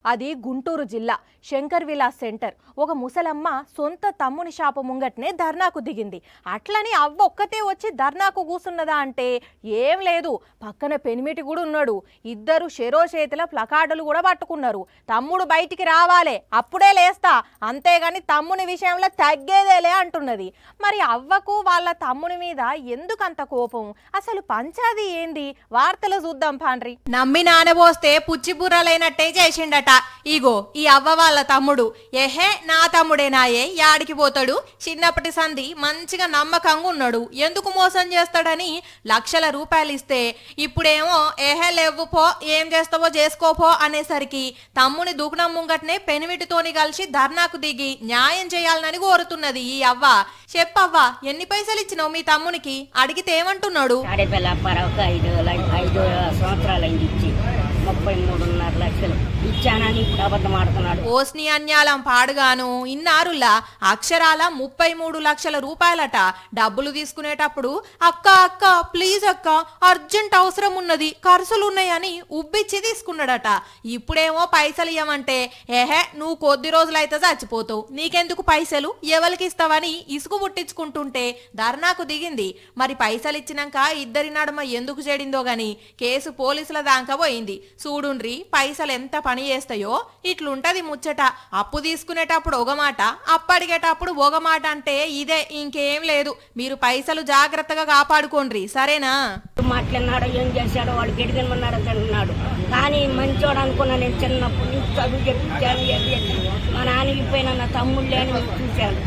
అది గుంటూరు జిల్లా శంకర్ విలాస్ సెంటర్. ఒక ముసలమ్మ సొంత తమ్ముని షాపు ముంగట్నే ధర్నాకు దిగింది. అట్లని అవ్వ ఒక్కతే వచ్చి ధర్నాకు కూసున్నదా అంటే ఏం లేదు, పక్కన పెనిమిటి కూడా ఉన్నాడు. ఇద్దరు షెరో చేతిల ప్లకార్డులు కూడా పట్టుకున్నారు. తమ్ముడు బయటికి రావాలే, అప్పుడే లేస్తా, అంతేగాని తమ్ముని విషయంలో తగ్గేదేలే అంటున్నది. మరి అవ్వకు వాళ్ళ తమ్ముని మీద ఎందుకంత కోపం? అసలు పంచాది ఏంది? వార్తలు చూద్దాం పాండ్రి. నమ్మి నానబోస్తే పుచ్చిబుర్రలైనట్టే చేసిండట. ఇగో ఈ అవ్వ వాళ్ళ తమ్ముడు. ఏహే నా తమ్ముడేనాయే, యాడికి పోతాడు, చిన్నప్పటి సంధి మంచిగా నమ్మకంగా ఉన్నాడు, ఎందుకు మోసం చేస్తాడని లక్షల రూపాయలు ఇస్తే ఇప్పుడేమో ఏహే లేవు పో, ఏం చేస్తావో చేసుకోపో అనేసరికి తమ్ముని దుకుణం ముంగట్నే పెనిమిటితోని కలిసి ధర్నాకు దిగి న్యాయం చేయాలని కోరుతున్నది ఈ అవ్వ. చెప్పవ్వా, ఎన్ని పైసలు ఇచ్చినావు మీ తమ్మునికి? అడిగితే ఏమంటున్నాడు? 5 సంవత్సరాలైంది ఇచ్చి 33.5 లక్షలు ఇచ్చానని ఇప్పుడు అబద్ధం ఆడుతున్నాడు. ఓస్ని అన్యాలం పాడుగాను ఇన్నారులా అక్షరాల 33 లక్షల రూపాయలట. డబ్బులు తీసుకునేటప్పుడు అక్క అక్క ప్లీజ్ అక్క అర్జెంట్ అవసరం ఉన్నది, ఖర్చులున్నాయని ఉబ్బిచ్చి తీసుకున్నాడట. ఇప్పుడేమో పైసలు ఇవ్వమంటే ఏహే నువ్వు కొద్ది రోజులైతే చచ్చిపోతావు, నీకెందుకు పైసలు, ఎవరికి ఇస్తావని ఇసుకు పుట్టించుకుంటుంటే ధర్నాకు దిగింది. మరి పైసలు ఇచ్చినాక ఇద్దరి నడుమ ఎందుకు చెడిందో గాని కేసు పోలీసుల దాకా పోయింది. చూడుండ్రి పైసలు ఎంత పని చేస్తాయో. ఇట్లుంటది ముచ్చట. అప్పు తీసుకునేటప్పుడు ఒక మాట, అప్పడిగేటప్పుడు ఒక మాట అంటే ఇదే, ఇంకేం లేదు. మీరు పైసలు జాగ్రత్తగా కాపాడుకోండి, సరేనా? మాట్లాడినాడో ఏం చేశాడో వాడు గెడిగనమన్నాడు అంటున్నాడు. కానీ మంచోడు అనుకున్నా. నేను చిన్నప్పుడు నుంచి చదువు చెప్పించాను, మా నాన్నకి పోయిన నా తమ్ముళ్ళు అని చూశాను.